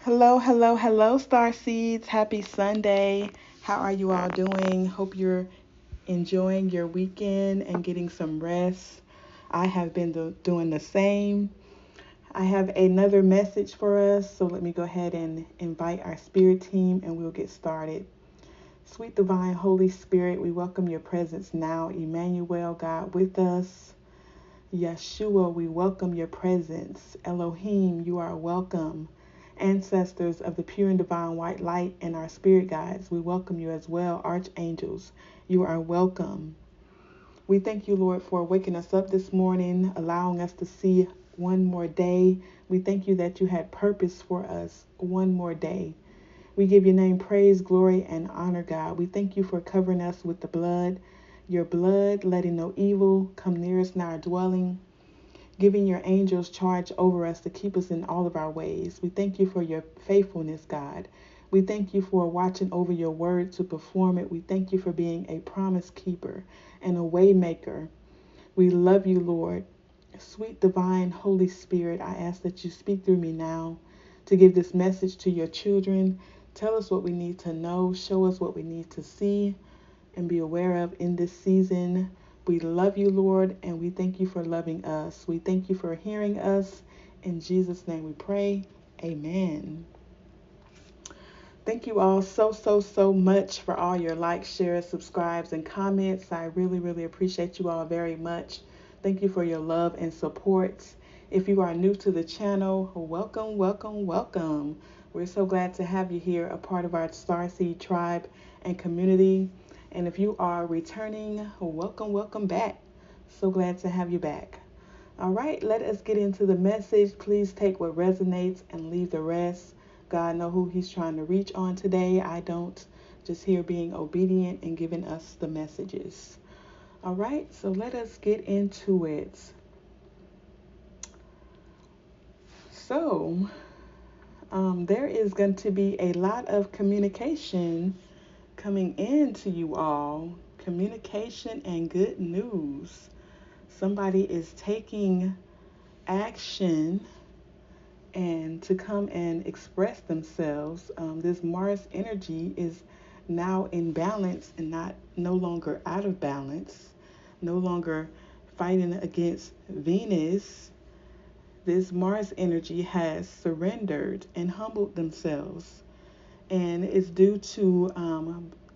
Hello, hello, hello, Star Seeds. Happy Sunday. How are you all doing? Hope you're enjoying your weekend and getting some rest. I have been doing the same. I have another message for us, so let me go ahead and invite our spirit team and we'll get started. Sweet divine Holy Spirit, we welcome your presence now. Emmanuel, God with us. Yeshua, we welcome your presence. Elohim, you are welcome. Ancestors of the pure and divine white light and our spirit guides, we welcome you as well. Archangels, you are welcome. We thank you, Lord, for waking us up this morning, allowing us to see one more day. We thank you that you had purpose for us one more day. We give your name praise, glory, and honor, God. We thank you for covering us with the blood, your blood, letting no evil come near us in our dwelling, giving your angels charge over us to keep us in all of our ways. We thank you for your faithfulness, God. We thank you for watching over your word to perform it. We thank you for being a promise keeper and a way maker. We love you, Lord. Sweet divine Holy Spirit, I ask that you speak through me now to give this message to your children. Tell us what we need to know. Show us what we need to see and be aware of in this season. We love you, Lord, and we thank you for loving us. We thank you for hearing us. In Jesus' name we pray. Amen. Thank you all so much for all your likes, shares, subscribes, and comments. I really appreciate you all very much. Thank you for your love and support. If you are new to the channel, welcome. We're so glad to have you here, a part of our Starseed tribe and community. And if you are returning, welcome back. So glad to have you back. All right, let us get into the message. Please take what resonates and leave the rest. God know who he's trying to reach on today. I don't. Just here being obedient and giving us the messages. All right, so let us get into it. So, there is going to be a lot of communication coming in to you all. Communication and good news. Somebody is taking action and to come and express themselves. This Mars energy is now in balance and no longer out of balance, no longer fighting against Venus. This Mars energy has surrendered and humbled themselves, and it's due to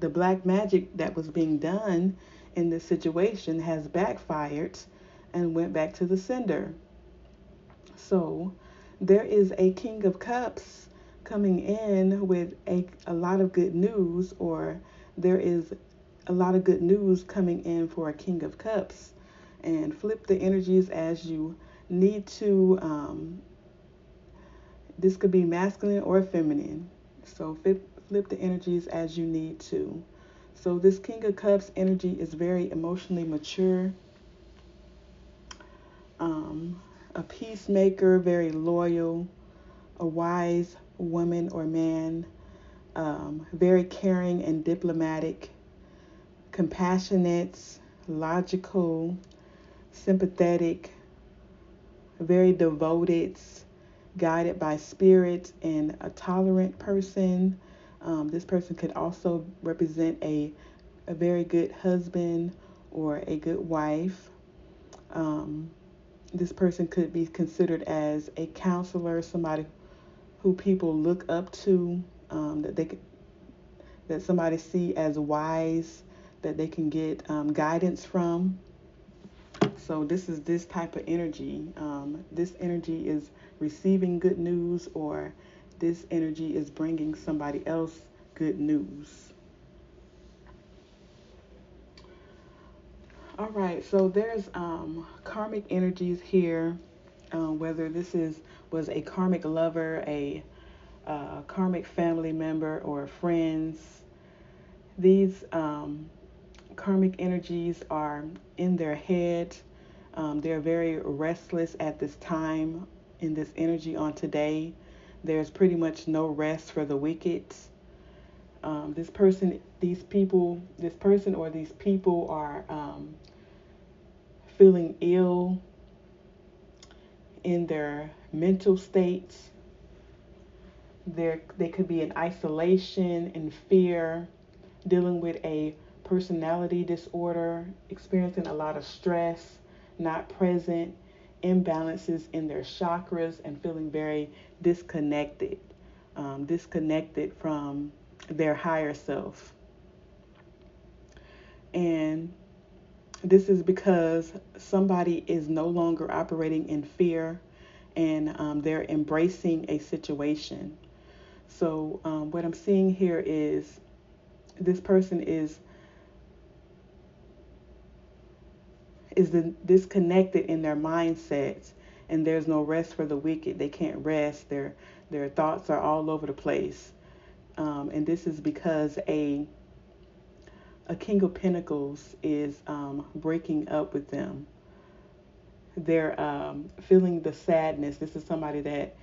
the black magic that was being done in this situation has backfired and went back to the sender. So there is a King of Cups coming in with a lot of good news, or there is a lot of good news coming in for a King of Cups. And flip the energies as you need to. This could be masculine or feminine. So flip the energies as you need to. So this King of Cups energy is very emotionally mature. A peacemaker, very loyal, a wise woman or man, very caring and diplomatic, compassionate, logical, sympathetic, very devoted, guided by spirit, and a tolerant person. This person could also represent a very good husband or a good wife. This person could be considered as a counselor, somebody who people look up to, that somebody see as wise, that they can get guidance from. So this is this type of energy. This energy is receiving good news, or this energy is bringing somebody else good news. All right, so there's karmic energies here, whether was a karmic lover, a karmic family member, or friends. These karmic energies are in their head. They're very restless at this time in this energy on today. There's pretty much no rest for the wicked. This person or these people are feeling ill in their mental states. They could be in isolation and fear, dealing with a personality disorder, experiencing a lot of stress, not present, imbalances in their chakras, and feeling very disconnected, disconnected from their higher self. And this is because somebody is no longer operating in fear, and they're embracing a situation. So, what I'm seeing here is this person is disconnected in their mindsets, and there's no rest for the wicked. They can't rest. Their thoughts are all over the place, and this is because a King of Pentacles is breaking up with them. They're feeling the sadness. This is somebody that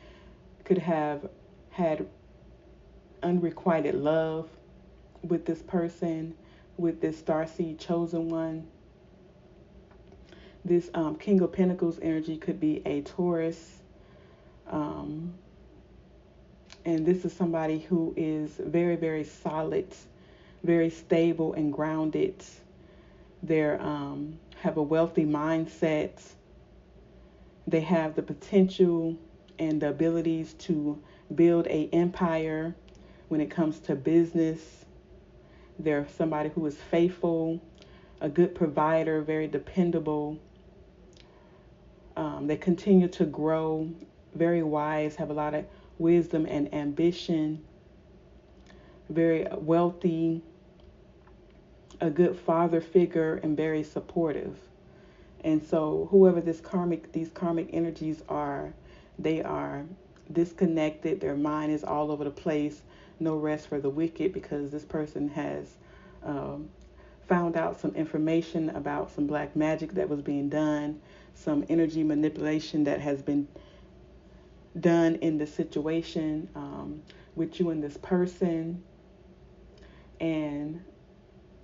could have had unrequited love with this person, with this starseed chosen one. This King of Pentacles energy could be a Taurus. Um, and this is somebody who is very, very solid, very stable and grounded. They have a wealthy mindset. They have the potential and the abilities to build a empire when it comes to business. They're somebody who is faithful, a good provider, very dependable. They continue to grow, very wise, have a lot of wisdom and ambition, very wealthy, a good father figure, and very supportive. And so whoever these karmic energies are, they are disconnected. Their mind is all over the place. No rest for the wicked, because this person has um, found out some information about some black magic that was being done, some energy manipulation that has been done in the situation with you and this person. And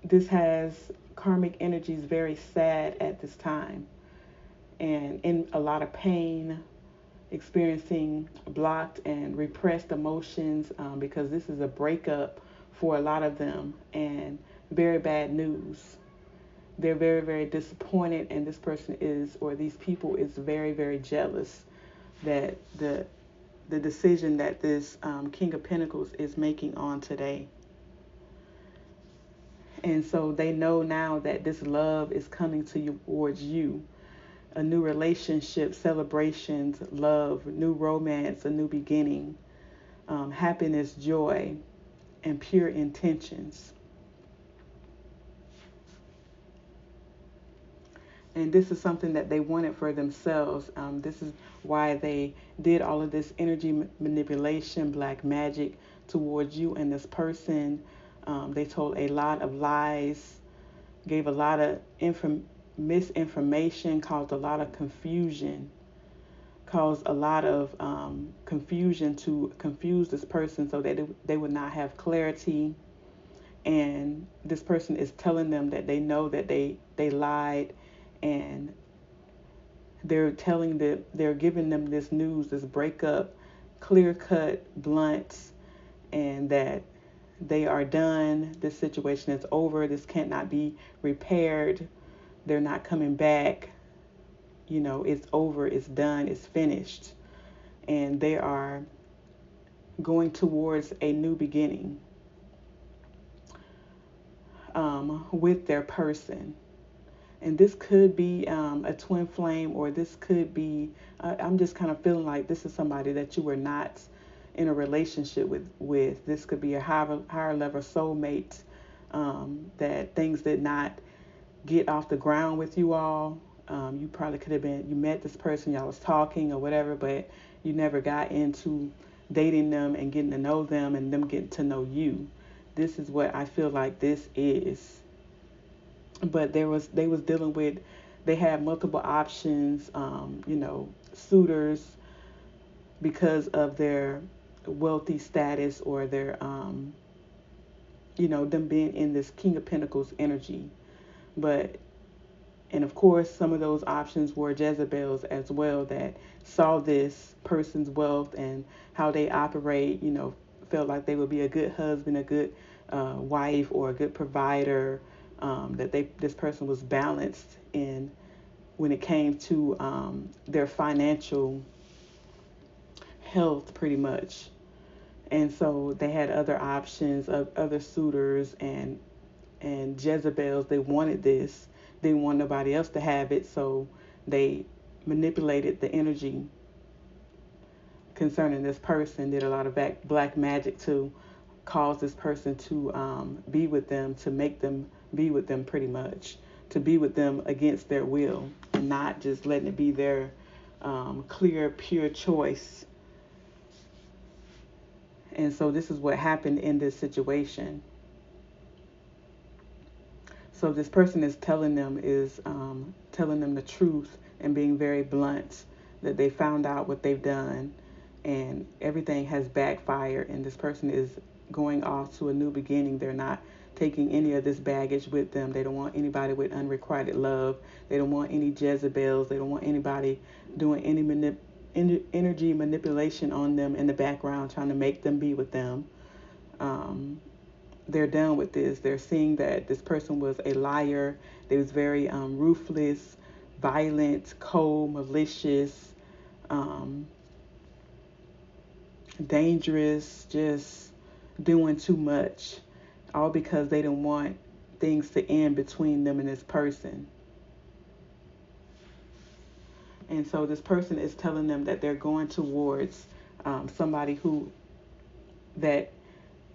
this has karmic energies very sad at this time and in a lot of pain, experiencing blocked and repressed emotions, because this is a breakup for a lot of them, and very bad news. They're very, very disappointed, and this person is, or these people is very, very jealous that the decision that this King of Pentacles is making on today. And so they know now that this love is coming towards you. A new relationship, celebrations, love, new romance, a new beginning, happiness, joy, and pure intentions. And this is something that they wanted for themselves. This is why they did all of this energy manipulation, black magic towards you and this person. They told a lot of lies, gave a lot of misinformation, caused a lot of confusion, caused a lot of confusion to confuse this person so that they would not have clarity. And this person is telling them that they know that they lied, and they're giving them this news, this breakup, clear cut, blunt, and that they are done. This situation is over. This cannot be repaired. They're not coming back. You know, it's over. It's done. It's finished. And they are going towards a new beginning with their person. And this could be a twin flame, or this could be, I'm just kind of feeling like this is somebody that you were not in a relationship with. This could be a higher level soulmate, that things did not get off the ground with you all. You probably could have been, you met this person, y'all was talking or whatever, but you never got into dating them and getting to know them and them getting to know you. This is what I feel like this is. But they was dealing with, they had multiple options, suitors, because of their wealthy status, or their them being in this King of Pentacles energy. But And of course, some of those options were Jezebels as well that saw this person's wealth and how they operate, felt like they would be a good husband, a good wife, or a good provider. That this person was balanced in when it came to their financial health, pretty much. And so they had other options of other suitors and Jezebels. They wanted this. They didn't want nobody else to have it, so they manipulated the energy concerning this person. Did a lot of black magic to cause this person to be with them, to make them be with them, pretty much, to be with them against their will, and not just letting it be their clear, pure choice. And so this is what happened in this situation. So this person is telling them the truth and being very blunt that they found out what they've done and everything has backfired, and this person is going off to a new beginning. They're not taking any of this baggage with them. They don't want anybody with unrequited love. They don't want any Jezebels. They don't want anybody doing any energy manipulation on them in the background, trying to make them be with them. They're done with this. They're seeing that this person was a liar. They was very ruthless, violent, cold, malicious, dangerous, just doing too much, all because they didn't want things to end between them and this person. And so this person is telling them that they're going towards somebody who that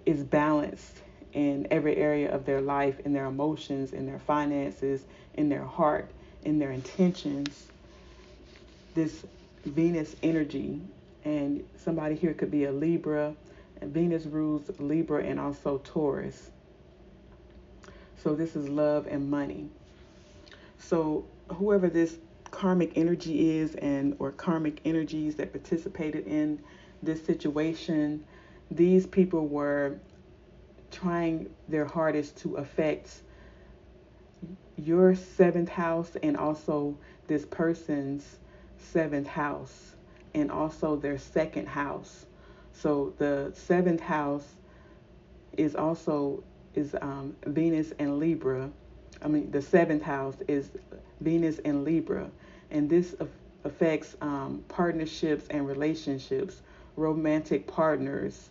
is balanced in every area of their life, in their emotions, in their finances, in their heart, in their intentions. This Venus energy, and somebody here could be a Libra, and Venus rules Libra and also Taurus. So this is love and money. So whoever this karmic energy is, and or karmic energies that participated in this situation, these people were trying their hardest to affect your seventh house and also this person's seventh house and also their second house. So the seventh house is also is Venus and Libra. The seventh house is Venus and Libra, and this affects partnerships and relationships, romantic partners,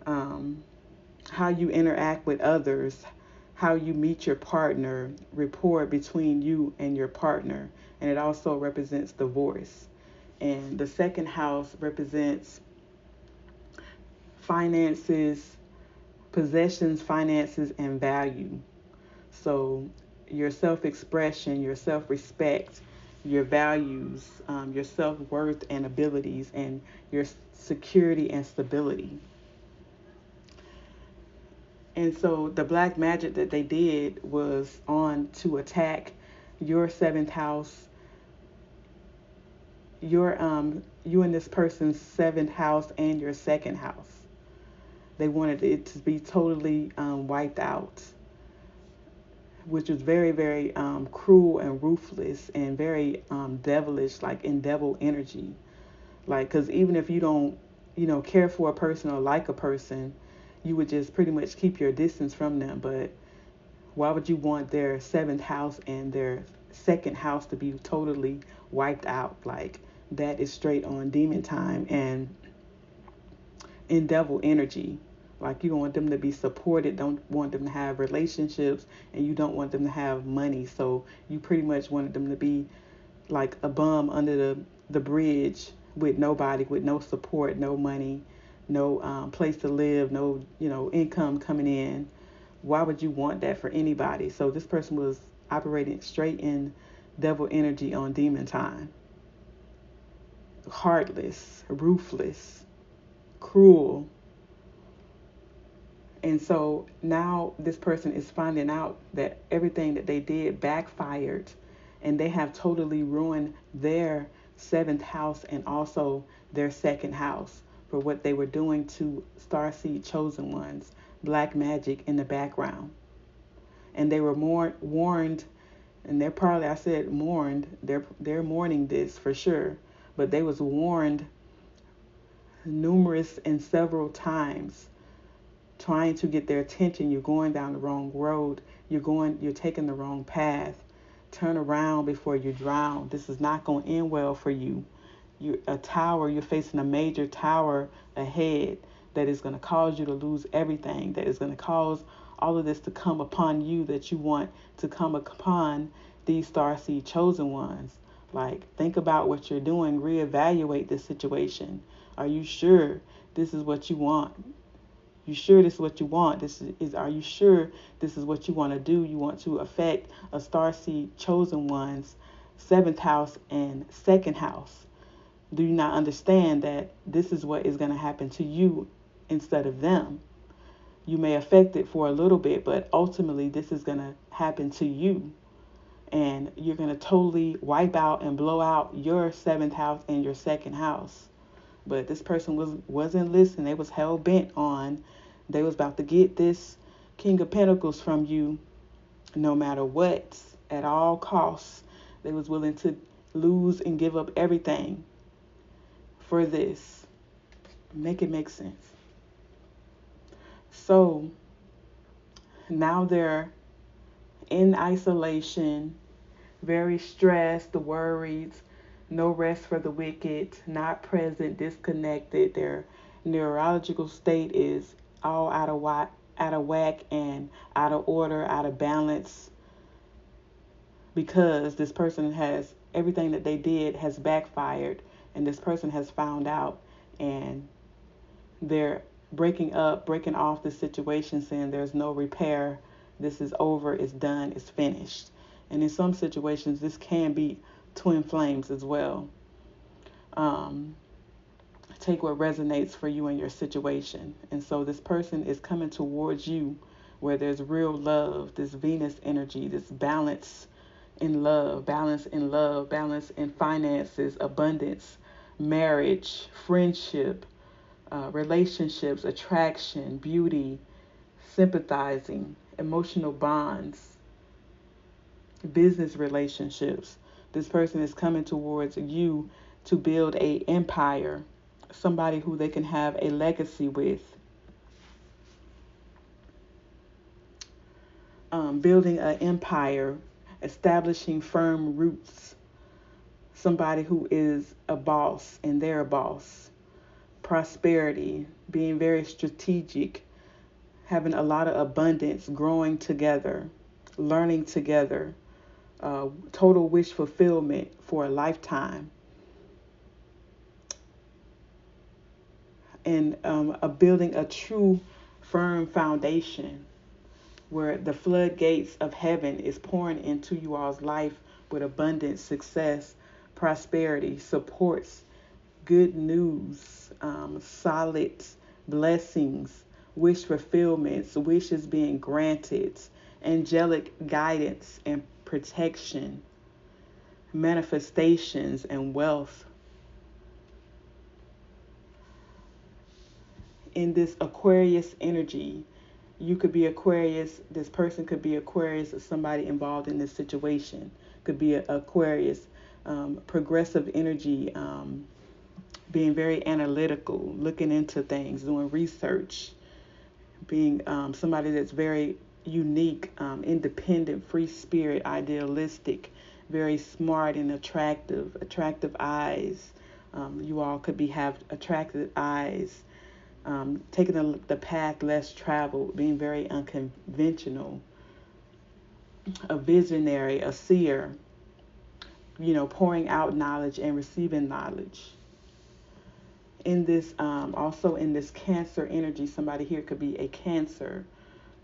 how you interact with others, how you meet your partner, rapport between you and your partner. And it also represents divorce. And the second house represents finances, possessions, finances, and value. So your self-expression, your self-respect, your values, your self-worth and abilities, and your security and stability. And so the black magic that they did was on to attack your seventh house, your you and this person's seventh house and your second house. They wanted it to be totally wiped out, which was very, very cruel and ruthless and very devilish, like in devil energy. Like, because even if you don't, care for a person or like a person, you would just pretty much keep your distance from them. But why would you want their seventh house and their second house to be totally wiped out? Like, that is straight on demon time and in devil energy. Like, you want them to be supported, don't want them to have relationships, and you don't want them to have money. So you pretty much wanted them to be like a bum under the bridge with nobody, with no support, no money, no place to live, no, income coming in. Why would you want that for anybody? So this person was operating straight in devil energy on demon time. Heartless, ruthless, cruel. And so now this person is finding out that everything that they did backfired, and they have totally ruined their seventh house and also their second house for what they were doing to starseed chosen ones, black magic in the background. And they were more warned And they're probably, I said mourned, they're mourning this for sure, but they was warned numerous and several times, trying to get their attention. You're going down the wrong road. You're taking the wrong path. Turn around before you drown. This is not going to end well for you. You're facing a major tower ahead that is going to cause you to lose everything, that is going to cause all of this to come upon you that you want to come upon these starseed chosen ones. Like, think about what you're doing. Reevaluate this situation. Are you sure this is what you want? You sure this is what you want? Are you sure this is what you want to do? You want to affect a starseed chosen one's seventh house and second house. Do you not understand that this is what is going to happen to you instead of them? You may affect it for a little bit, but ultimately this is going to happen to you. And you're going to totally wipe out and blow out your seventh house and your second house. But this person wasn't listening. They was hell bent on, they was about to get this King of Pentacles from you no matter what, at all costs. They was willing to lose and give up everything for this. Make it make sense. So now they're in isolation, very stressed, worried, no rest for the wicked, not present, disconnected. Their neurological state is all out of whack and out of order, out of balance, because this person has everything that they did has backfired, and this person has found out, and they're breaking off the situation, saying there's no repair, this is over, it's done, it's finished. And in some situations, this can be twin flames as well. Take what resonates for you and your situation. And so this person is coming towards you where there's real love, this Venus energy, this balance in love, balance in finances, abundance, marriage, friendship, relationships, attraction, beauty, sympathizing, emotional bonds, business relationships. This person is coming towards you to build an empire, somebody who they can have a legacy with. Building an empire, establishing firm roots, somebody who is a boss and they're a boss. Prosperity, being very strategic, having a lot of abundance, growing together, learning together, total wish fulfillment for a lifetime, and building a true firm foundation where the floodgates of heaven is pouring into you all's life with abundance, success, prosperity, supports, good news, solid blessings, wish fulfillments, wishes being granted, angelic guidance and protection, manifestations and wealth. In this Aquarius energy, you could be Aquarius, this person could be Aquarius, or somebody involved in this situation could be Aquarius, progressive energy, being very analytical, looking into things, doing research, being somebody that's very unique, independent, free spirit, idealistic, very smart and attractive eyes. You all could have attractive eyes, taking the path less traveled, being very unconventional, a visionary, a seer, pouring out knowledge and receiving knowledge. In this, also in this Cancer energy, somebody here could be a Cancer.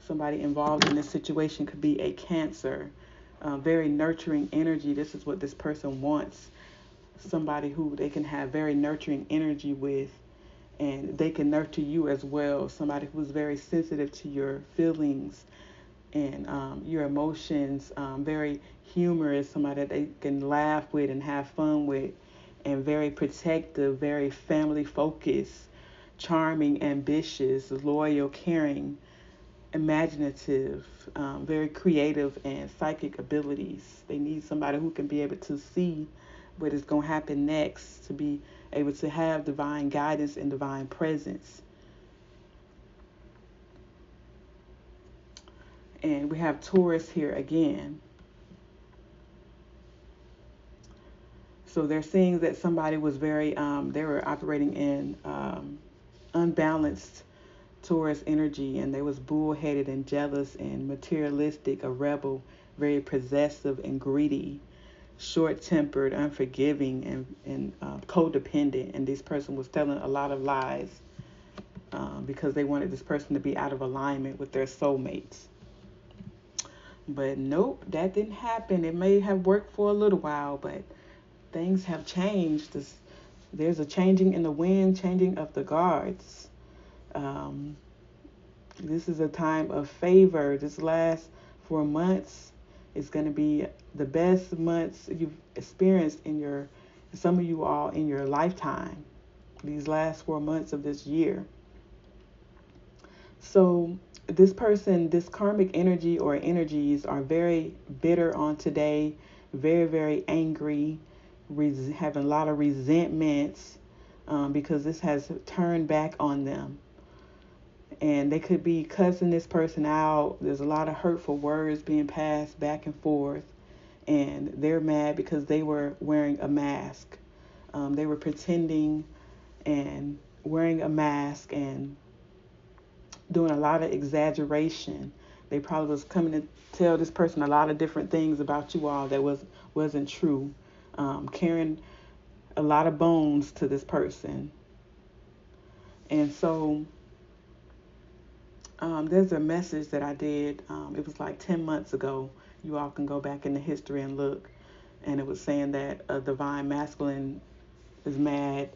Somebody involved in this situation could be a Cancer. Very nurturing energy. This is what this person wants. Somebody who they can have very nurturing energy with, and they can nurture you as well. Somebody who's very sensitive to your feelings and your emotions, very humorous, somebody that they can laugh with and have fun with, and very protective, very family focused, charming, ambitious, loyal, caring, imaginative, very creative, and psychic abilities. They need somebody who can be able to see what is going to happen next, to be able to have divine guidance and divine presence. And we have Taurus here again. So they're seeing that somebody was very, they were operating in unbalanced Taurus energy, and they was bullheaded and jealous and materialistic, a rebel, very possessive and greedy, short-tempered, unforgiving, and codependent. And this person was telling a lot of lies because they wanted this person to be out of alignment with their soulmates. But nope, that didn't happen. It may have worked for a little while, but things have changed. There's a changing in the wind, changing of the guards. This is a time of favor. This last 4 months is going to be the best months you've experienced some of you all in your lifetime. These last 4 months of this year. So this person, this karmic energy or energies are very bitter on today, very, very angry, having a lot of resentments because this has turned back on them. And they could be cussing this person out. There's a lot of hurtful words being passed back and forth. And they're mad because they were wearing a mask. They were pretending and wearing a mask and doing a lot of exaggeration. They probably was coming to tell this person a lot of different things about you all that wasn't true. Carrying a lot of bones to this person. And so there's a message that I did. It was like 10 months ago. You all can go back in the history and look. And it was saying that a divine masculine is mad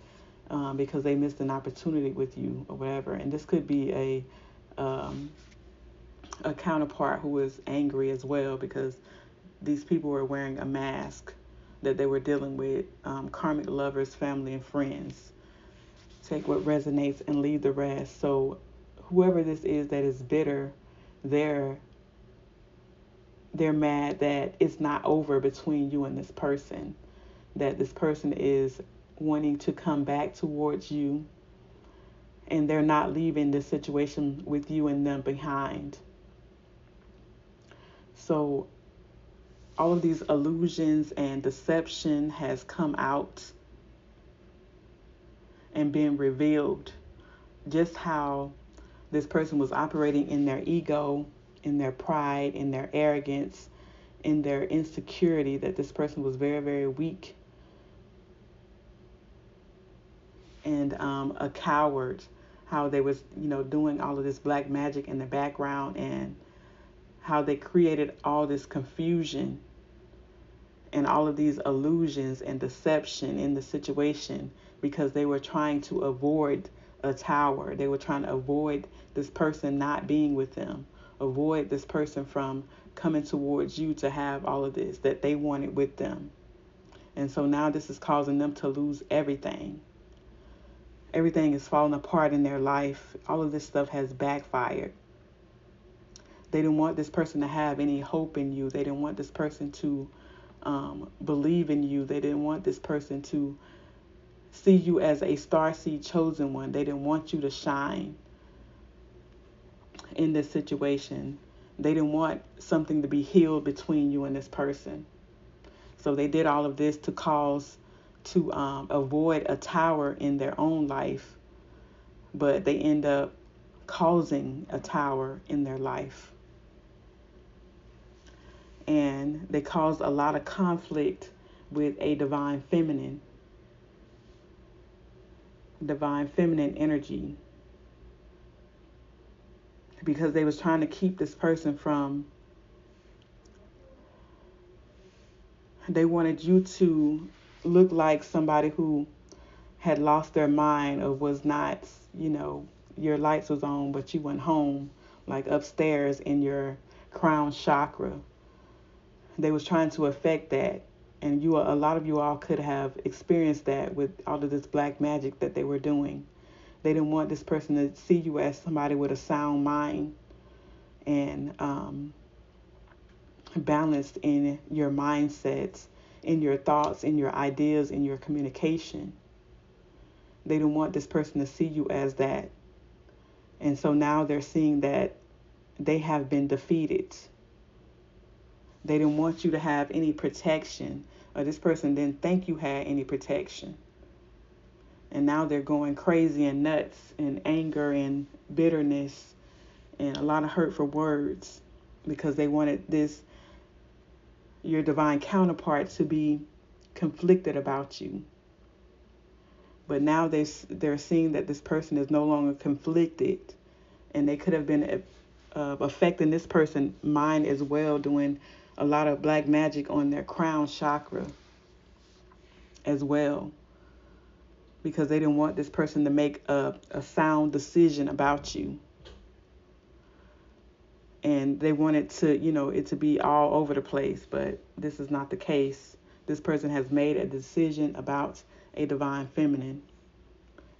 because they missed an opportunity with you or whatever. And this could be a counterpart who is angry as well because these people were wearing a mask that they were dealing with. Karmic lovers, family, and friends. Take what resonates and leave the rest. So whoever this is that is bitter, they're mad that it's not over between you and this person, that this person is wanting to come back towards you, and they're not leaving this situation with you and them behind. So all of these illusions and deception has come out and been revealed. Just how this person was operating in their ego, in their pride, in their arrogance, in their insecurity, that this person was very, very weak and a coward. How they was, doing all of this black magic in the background, and how they created all this confusion and all of these illusions and deception in the situation because they were trying to avoid a tower. They were trying to avoid this person not being with them, avoid this person from coming towards you to have all of this that they wanted with them. And so now this is causing them to lose everything. Everything is falling apart in their life. All of this stuff has backfired. They didn't want this person to have any hope in you. They didn't want this person to believe in you. They didn't want this person to see you as a starseed chosen one. They didn't want you to shine in this situation. They didn't want something to be healed between you and this person. So they did all of this to avoid a tower in their own life, but they end up causing a tower in their life. And they caused a lot of conflict with a divine feminine energy, because they was trying to keep this person from, they wanted you to look like somebody who had lost their mind or was not, your lights was on, but you went home, like upstairs in your crown chakra. They was trying to affect that. And a lot of you all could have experienced that with all of this black magic that they were doing. They didn't want this person to see you as somebody with a sound mind, and balanced in your mindsets, in your thoughts, in your ideas, in your communication. They don't want this person to see you as that. And so now they're seeing that they have been defeated. They didn't want you to have any protection, or this person didn't think you had any protection. And now they're going crazy and nuts and anger and bitterness and a lot of hurtful words because they wanted your divine counterpart to be conflicted about you. But now they're seeing that this person is no longer conflicted, and they could have been affecting this person's mind as well, doing a lot of black magic on their crown chakra as well, because they didn't want this person to make a sound decision about you. And they wanted to, it to be all over the place, but this is not the case. This person has made a decision about a divine feminine,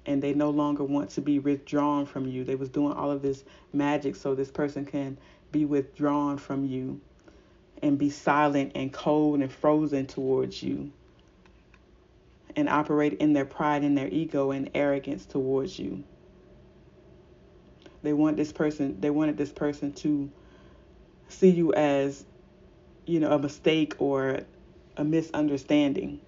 and they no longer want to be withdrawn from you. They was doing all of this magic so this person can be withdrawn from you and be silent and cold and frozen towards you and operate in their pride and their ego and arrogance towards you. They wanted this person to see you as, a mistake or a misunderstanding.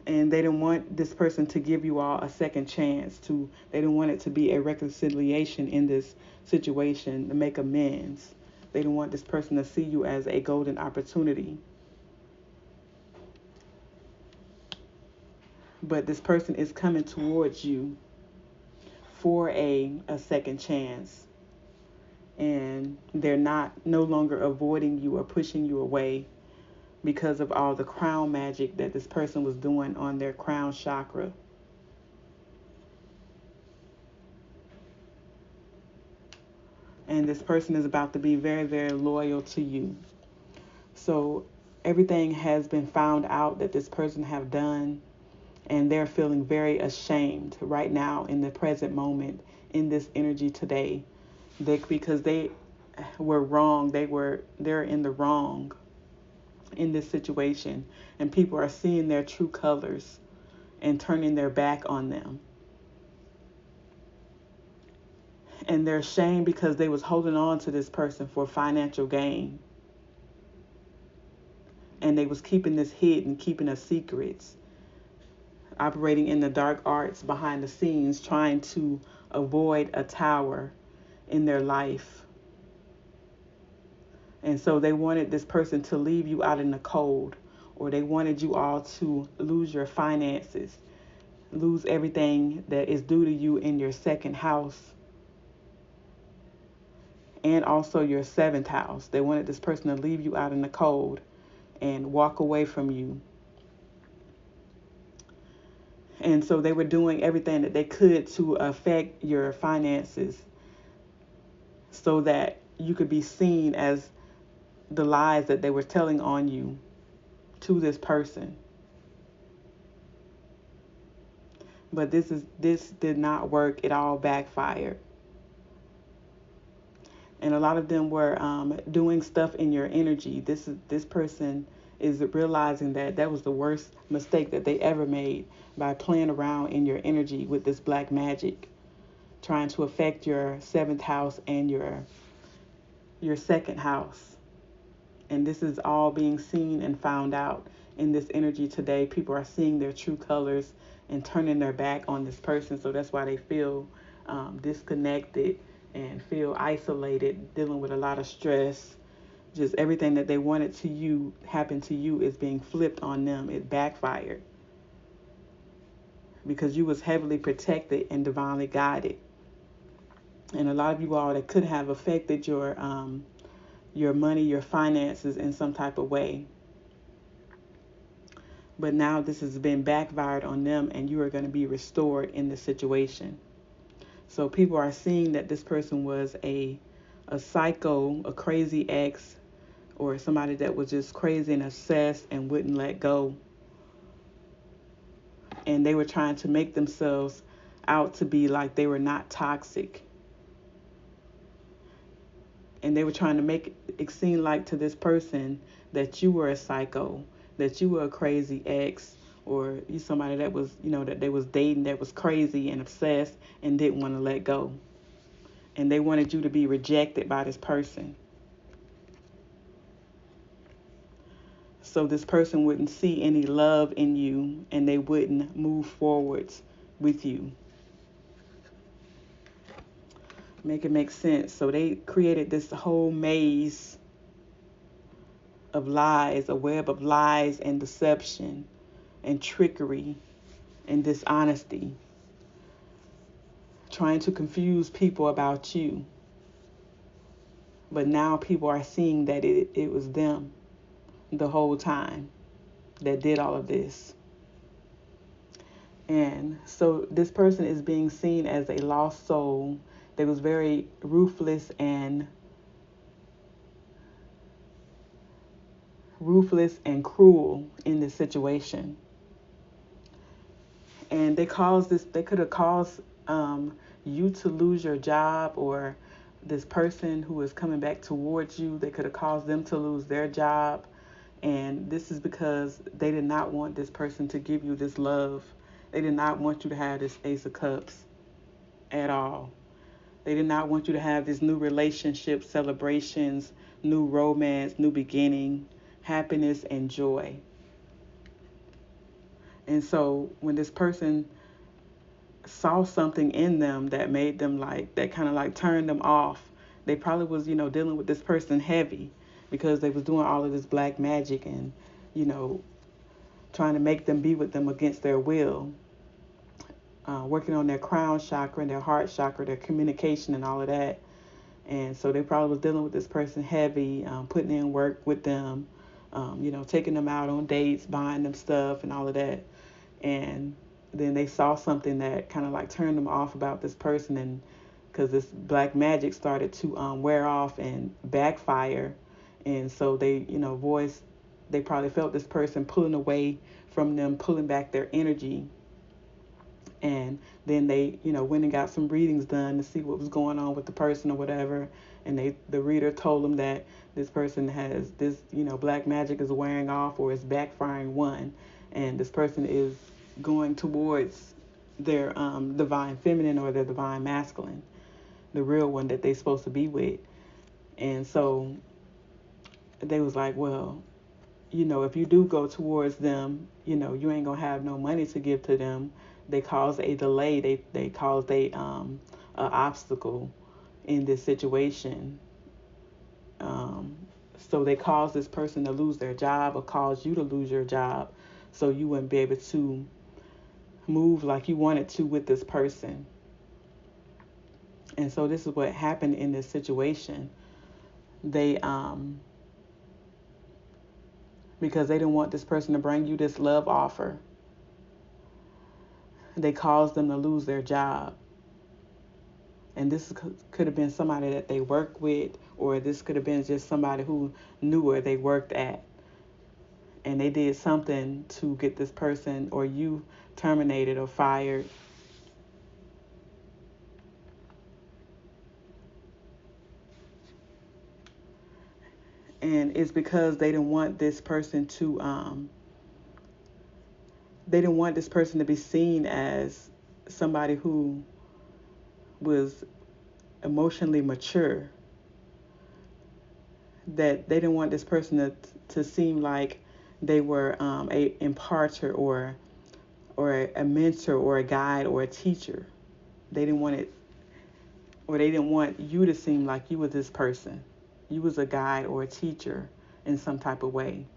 And they didn't want this person to give you all a second chance. They didn't want it to be a reconciliation in this situation, to make amends. They didn't want this person to see you as a golden opportunity. But this person is coming towards you for a second chance. And they're no longer avoiding you or pushing you away because of all the crown magic that this person was doing on their crown chakra. And this person is about to be very, very loyal to you. So everything has been found out that this person have done, and they're feeling very ashamed right now in the present moment, in this energy today, because they were wrong. They're in the wrong in this situation, and people are seeing their true colors and turning their back on them. And they're ashamed because they was holding on to this person for financial gain. And they was keeping this hidden, keeping a secret, operating in the dark arts behind the scenes, trying to avoid a tower in their life. And so they wanted this person to leave you out in the cold, or they wanted you all to lose your finances, lose everything that is due to you in your second house and also your seventh house. They wanted this person to leave you out in the cold and walk away from you. And so they were doing everything that they could to affect your finances so that you could be seen as the lies that they were telling on you to this person. But this did not work. It all backfired. And a lot of them were doing stuff in your energy. This person is realizing that was the worst mistake that they ever made by playing around in your energy with this black magic, trying to affect your seventh house and your second house. And this is all being seen and found out in this energy today. People are seeing their true colors and turning their back on this person. So that's why they feel disconnected and feel isolated, dealing with a lot of stress. Just everything that they wanted to you happen to you is being flipped on them. It backfired because you was heavily protected and divinely guided. And a lot of you all that could have affected your money, your finances in some type of way. But now this has been backfired on them, and you are going to be restored in the situation. So people are seeing that this person was a psycho, a crazy ex, or somebody that was just crazy and obsessed and wouldn't let go. And they were trying to make themselves out to be like they were not toxic. And they were trying to make it seem like to this person that you were a psycho, that you were a crazy ex, or you somebody that was, that they was dating that was crazy and obsessed and didn't want to let go. And they wanted you to be rejected by this person. So this person wouldn't see any love in you and they wouldn't move forwards with you. Make it make sense. So they created this whole maze of lies, a web of lies and deception and trickery and dishonesty, trying to confuse people about you. But now people are seeing that it was them the whole time that did all of this. And so this person is being seen as a lost soul that was very ruthless and cruel in this situation. And they could have caused you to lose your job, or this person who is coming back towards you, they could have caused them to lose their job. And this is because they did not want this person to give you this love. They did not want you to have this Ace of Cups at all. They did not want you to have this new relationship, celebrations, new romance, new beginning, happiness, and joy. And so when this person saw something in them that made them that kind of turned them off, they probably was, dealing with this person heavy because they was doing all of this black magic and, trying to make them be with them against their will. Working on their crown chakra and their heart chakra, their communication and all of that. And so they probably was dealing with this person heavy, putting in work with them, taking them out on dates, buying them stuff and all of that. And then they saw something that kind of turned them off about this person, and because this black magic started to wear off and backfire. And so they, they probably felt this person pulling away from them, pulling back their energy. And then they, went and got some readings done to see what was going on with the person or whatever. And the reader told them that this person has this, black magic is wearing off or is backfiring one. And this person is going towards their divine feminine or their divine masculine, the real one that they're supposed to be with. And so they was like, well, if you do go towards them, you ain't going to have no money to give to them. They cause a delay. They cause a obstacle in this situation. So they cause this person to lose their job or cause you to lose your job, so you wouldn't be able to move like you wanted to with this person. And so this is what happened in this situation. They because they didn't want this person to bring you this love offer, they caused them to lose their job. And this could have been somebody that they worked with, or this could have been just somebody who knew where they worked at. And they did something to get this person or you terminated or fired. And it's because they didn't want this person to be seen as somebody who was emotionally mature. That they didn't want this person to seem like they were a imparter or a mentor or a guide or a teacher. They didn't want you to seem like you were this person. You was a guide or a teacher in some type of way.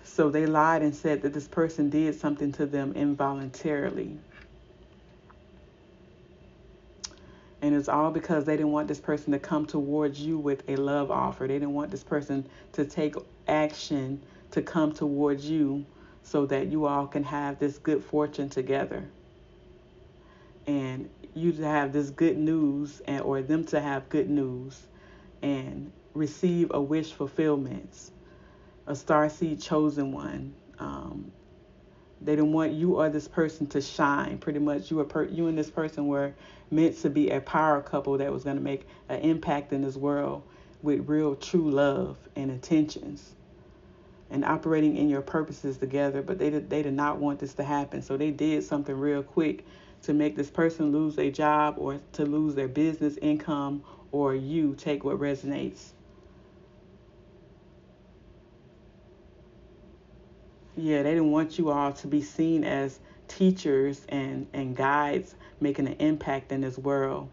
So they lied and said that this person did something to them involuntarily. And it's all because they didn't want this person to come towards you with a love offer. They didn't want this person to take action to come towards you so that you all can have this good fortune together. And you to have this good news, or them to have good news and receive a wish fulfillment. A starseed chosen one, They didn't want you or this person to shine. Pretty much, you and this person were meant to be a power couple that was going to make an impact in this world with real, true love and intentions, and operating in your purposes together. But they did not want this to happen, so they did something real quick to make this person lose their job or to lose their business income, or you take what resonates. Yeah, they didn't want you all to be seen as teachers and guides making an impact in this world.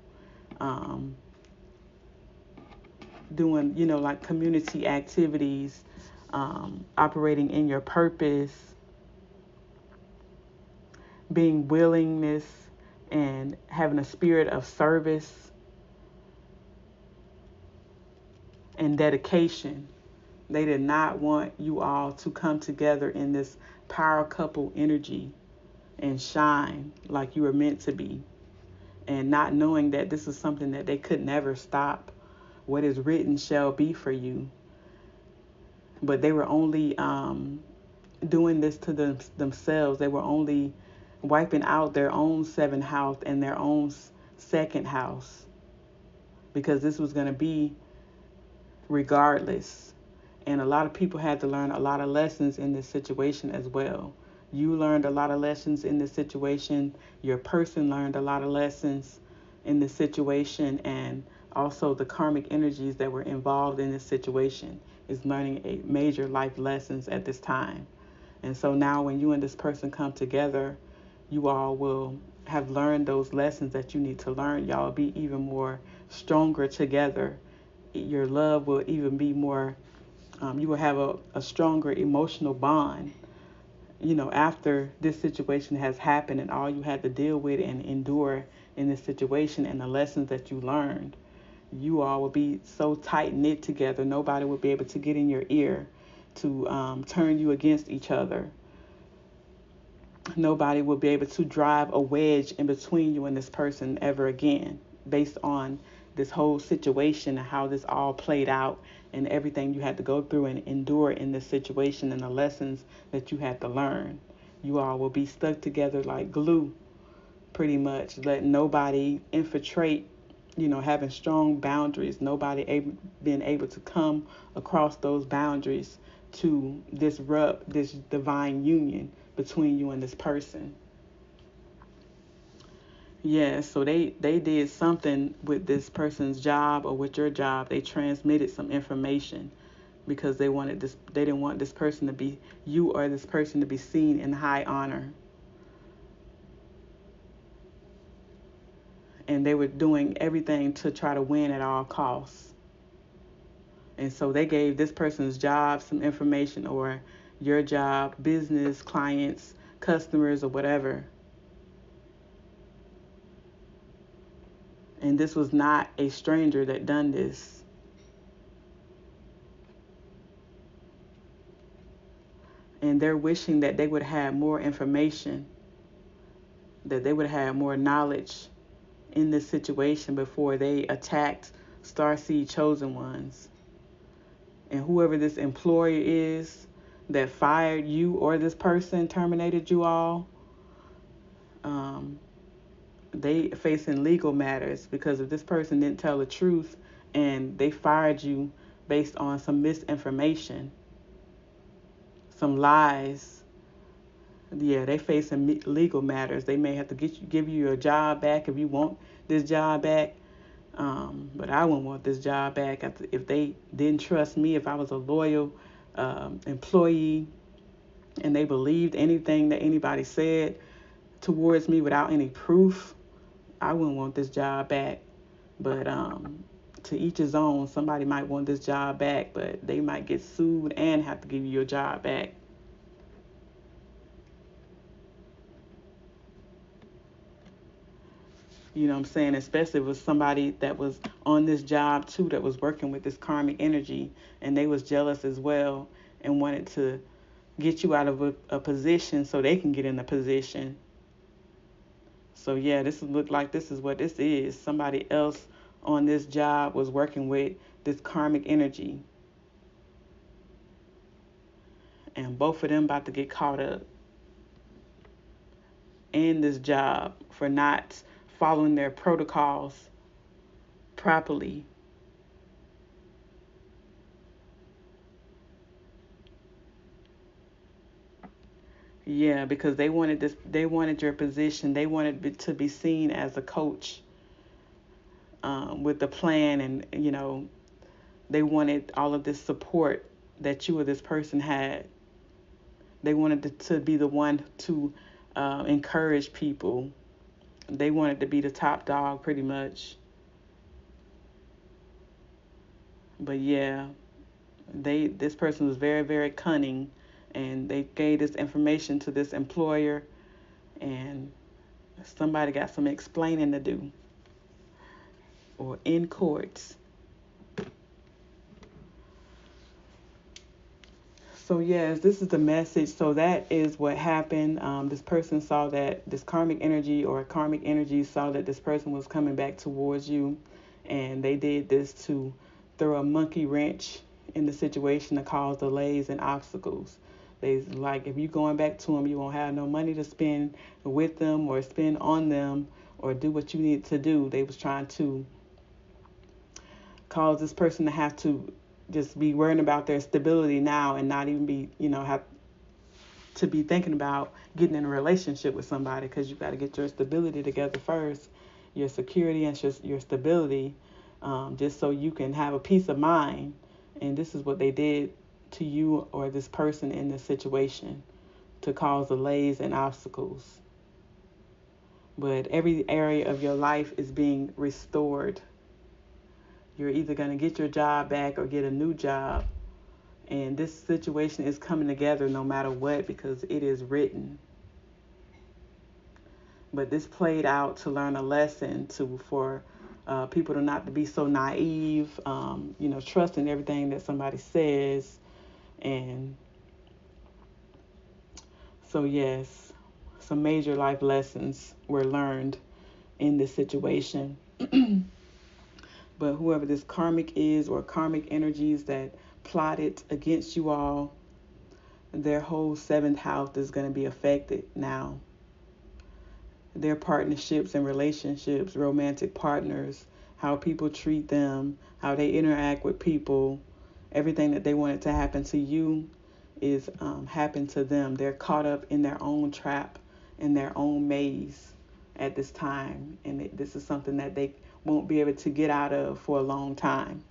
Um, Doing, like community activities, operating in your purpose, being willingness and having a spirit of service and dedication. They did not want you all to come together in this power couple energy and shine like you were meant to be, and not knowing that this is something that they could never stop. What is written shall be for you. But they were only doing this to themselves. They were only wiping out their own seventh house and their own second house, because this was going to be regardless. And a lot of people had to learn a lot of lessons in this situation as well. You learned a lot of lessons in this situation. Your person learned a lot of lessons in this situation. And also the karmic energies that were involved in this situation is learning a major life lessons at this time. And so now when you and this person come together, you all will have learned those lessons that you need to learn. Y'all will be even more stronger together. Your love will even be more, you will have a stronger emotional bond, after this situation has happened and all you had to deal with and endure in this situation and the lessons that you learned. You all will be so tight knit together. Nobody will be able to get in your ear to turn you against each other. Nobody will be able to drive a wedge in between you and this person ever again, based on this whole situation and how this all played out and everything you had to go through and endure in this situation and the lessons that you had to learn. You all will be stuck together like glue, pretty much, letting nobody infiltrate, having strong boundaries, nobody being able to come across those boundaries to disrupt this divine union between you and this person. Yeah, so they did something with this person's job or with your job. They transmitted some information because they didn't want this person to be, you or this person to be seen in high honor. And they were doing everything to try to win at all costs. And so they gave this person's job some information, or your job, business, clients, customers, or whatever. And this was not a stranger that done this. And they're wishing that they would have more information, that they would have more knowledge in this situation before they attacked Starseed Chosen Ones. And whoever this employer is that fired you or this person terminated you all, they facing legal matters, because if this person didn't tell the truth and they fired you based on some misinformation, some lies, yeah, they facing legal matters. They may have to give you your job back if you want this job back. But I wouldn't want this job back if they didn't trust me, if I was a loyal employee and they believed anything that anybody said towards me without any proof. I wouldn't want this job back. But to each his own. Somebody might want this job back, but they might get sued and have to give you your job back. You know what I'm saying? Especially if it was somebody that was on this job too, that was working with this karmic energy, and they was jealous as well and wanted to get you out of a position so they can get in a position. So yeah, look like this is what this is. Somebody else on this job was working with this karmic energy, and both of them about to get caught up. and this job for not following their protocols properly. Yeah, because they wanted your position, they wanted to be seen as a coach, with the plan, and they wanted all of this support that you or this person had. They wanted to be the one to encourage people. They wanted to be the top dog, pretty much. But yeah, this person was very, very cunning, and they gave this information to this employer, and somebody got some explaining to do, or in courts. So yes, this is the message. So that is what happened. This person saw that this karmic energy, or karmic energy, saw that this person was coming back towards you, and they did this to throw a monkey wrench in the situation to cause delays and obstacles. They like, if you going back to them, you won't have no money to spend with them or spend on them or do what you need to do. They was trying to cause this person to have to just be worrying about their stability now, and not even be, have to be thinking about getting in a relationship with somebody, because you got to get your stability together first, your security and your stability, just so you can have a peace of mind. And this is what they did to you or this person in this situation, to cause delays and obstacles. But every area of your life is being restored. You're either going to get your job back or get a new job. And this situation is coming together no matter what, because it is written. But this played out to learn a lesson, for people to not to be so naive, trusting everything that somebody says. And so yes, some major life lessons were learned in this situation. But whoever this karmic is, or karmic energies that plotted against you all, their whole seventh house is going to be affected now. Their partnerships and relationships, romantic partners, how people treat them, how they interact with people, everything that they wanted to happen to you is happened to them. They're caught up in their own trap, in their own maze at this time. And this is something that they won't be able to get out of for a long time.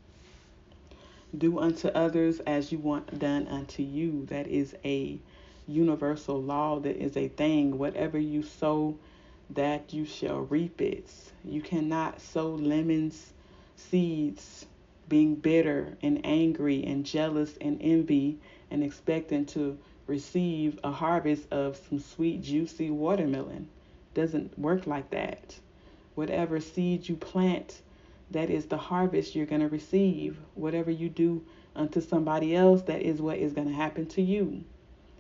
Do unto others as you want done unto you. That is a universal law. That is a thing. Whatever you sow, that you shall reap it. You cannot sow lemons, seeds, being bitter and angry and jealous and envy, and expecting to receive a harvest of some sweet, juicy watermelon. Doesn't work like that. Whatever seed you plant, that is the harvest you're going to receive. Whatever you do unto somebody else, that is what is going to happen to you.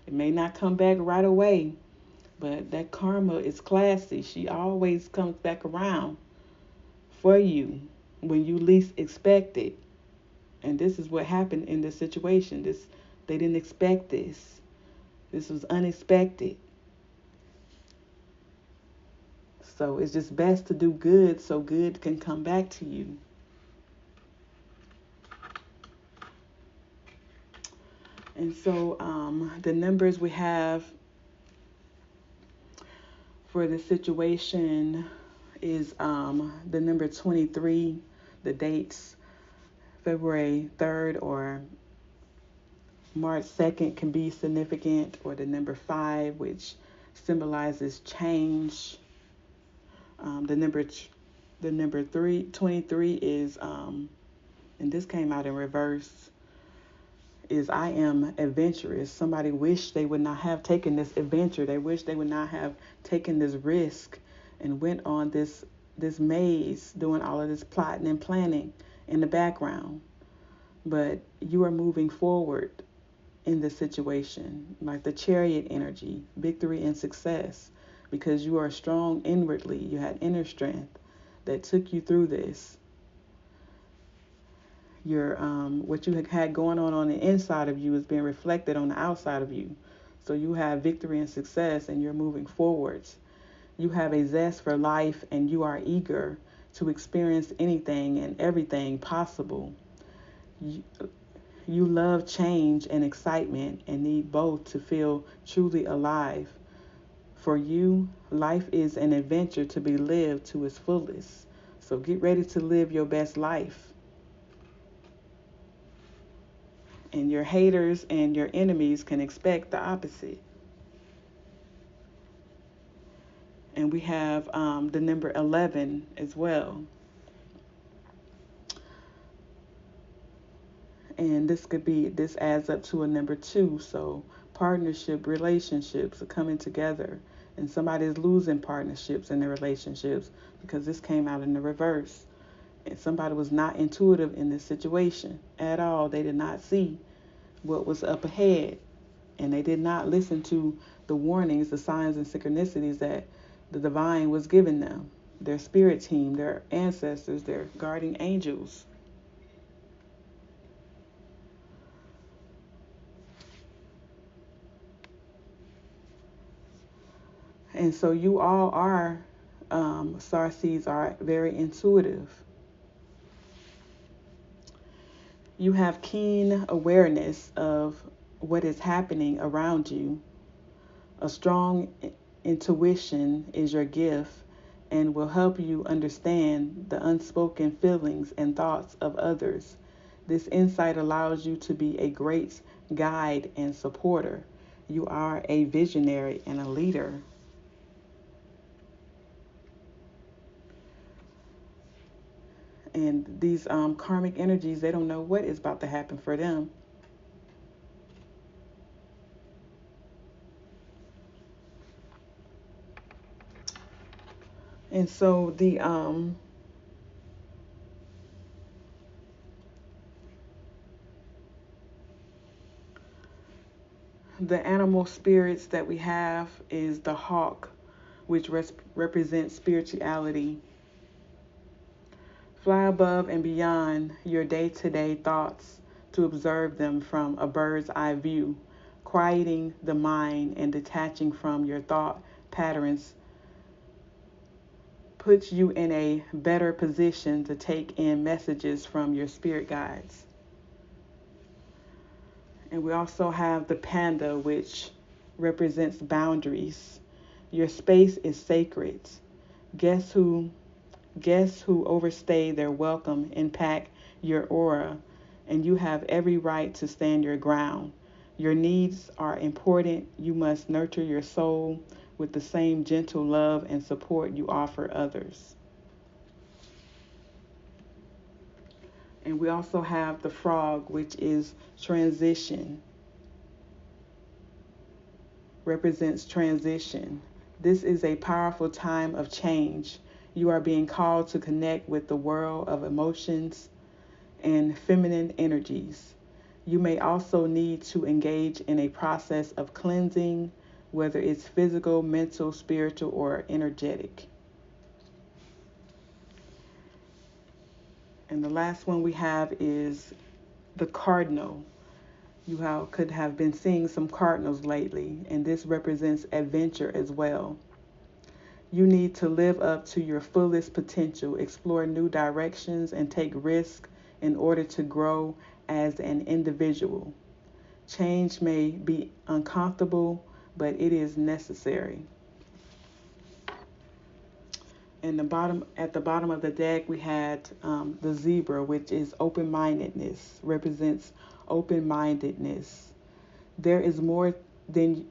It may not come back right away, but that karma is classy. She always comes back around for you when you least expect it. And this is what happened in this situation. They didn't expect this. This was unexpected. So it's just best to do good so good can come back to you. And so the numbers we have for the situation is the number 23, the dates February 3rd or March 2nd can be significant, or the number 5, which symbolizes change. The number 23 is, and this came out in reverse, is I am adventurous. Somebody wished they would not have taken this adventure. They wish they would not have taken this risk and went on this maze, doing all of this plotting and planning in the background. But you are moving forward in this situation, like the Chariot energy, victory and success, because you are strong inwardly. You had inner strength that took you through this. Your what you had going on the inside of you is being reflected on the outside of you. So you have victory and success, and you're moving forwards. You have a zest for life and you are eager to experience anything and everything possible. You, you love change and excitement and need both to feel truly alive. For you, life is an adventure to be lived to its fullest. So get ready to live your best life. And your haters and your enemies can expect the opposite. And we have the number 11 as well. And this adds up to a number 2. So partnership relationships are coming together. And somebody is losing partnerships in their relationships because this came out in the reverse. And somebody was not intuitive in this situation at all. They did not see what was up ahead. And they did not listen to the warnings, the signs and synchronicities that the divine was giving them. Their spirit team, their ancestors, their guardian angels. And so you all are, star seeds are very intuitive. You have keen awareness of what is happening around you. A strong intuition is your gift and will help you understand the unspoken feelings and thoughts of others. This insight allows you to be a great guide and supporter. You are a visionary and a leader. And these karmic energies, they don't know what is about to happen for them. And so the animal spirits that we have is the hawk, which represents spirituality. Fly above and beyond your day-to-day thoughts to observe them from a bird's eye view, quieting the mind and detaching from your thought patterns puts you in a better position to take in messages from your spirit guides. And we also have the panda, which represents boundaries. Your space is sacred. Guests who overstay their welcome impact your aura, and you have every right to stand your ground. Your needs are important. You must nurture your soul with the same gentle love and support you offer others. And we also have the frog, which is transition, represents transition. This is a powerful time of change. You are being called to connect with the world of emotions and feminine energies. You may also need to engage in a process of cleansing, whether it's physical, mental, spiritual, or energetic. And the last one we have is the cardinal. Could have been seeing some cardinals lately, and this represents adventure as well. You need to live up to your fullest potential, explore new directions, and take risks in order to grow as an individual. Change may be uncomfortable, but it is necessary. And at the bottom of the deck, we had the zebra, which is open-mindedness, represents open-mindedness. There is more than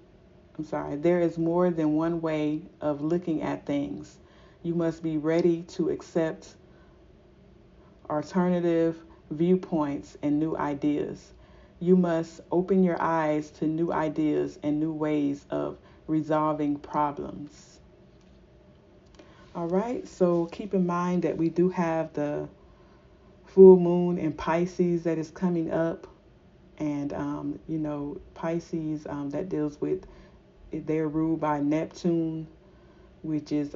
there is more than one way of looking at things. You must be ready to accept alternative viewpoints and new ideas. You must open your eyes to new ideas and new ways of resolving problems. All right, so keep in mind that we do have the full moon in Pisces that is coming up. And, Pisces, that deals with, they're ruled by Neptune, which is,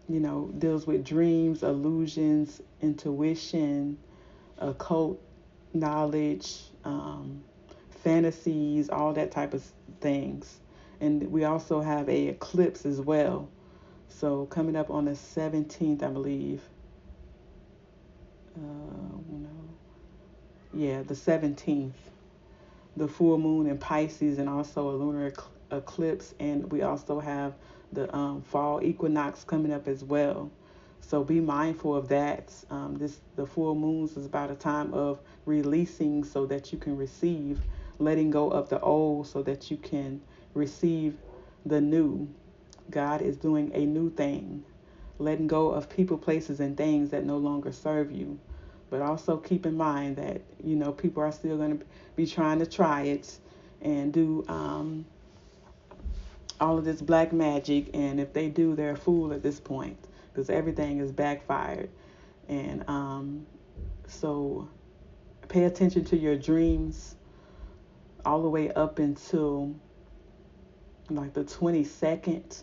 deals with dreams, illusions, intuition, occult knowledge, fantasies, all that type of things. And we also have a eclipse as well. So coming up on the 17th, I believe. No. Yeah, the 17th. The full moon in Pisces and also a lunar eclipse. And we also have the fall equinox coming up as well. So be mindful of that. The full moons is about a time of releasing so that you can receive, letting go of the old so that you can receive the new. God is doing a new thing, letting go of people, places, and things that no longer serve you. But also keep in mind that, people are still going to be trying to try it and do all of this black magic. And if they do, they're a fool at this point because everything is backfired. And so pay attention to your dreams all the way up until like the 22nd.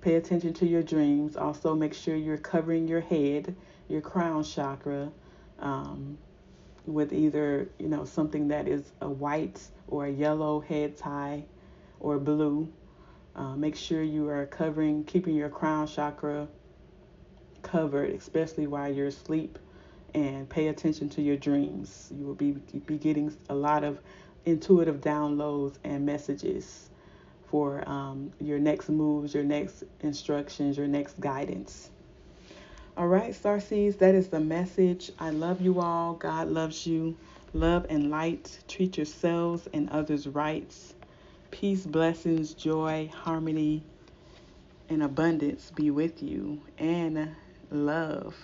Pay attention to your dreams. Also, make sure you're covering your head, your crown chakra, with either, something that is a white or a yellow head tie or blue. Make sure you are keeping your crown chakra covered, especially while you're asleep, and pay attention to your dreams. You will be getting a lot of intuitive downloads and messages for your next moves, your next instructions, your next guidance. All right, Starseeds, that is the message. I love you all. God loves you. Love and light. Treat yourselves and others right. Peace, blessings, joy, harmony, and abundance be with you. And love.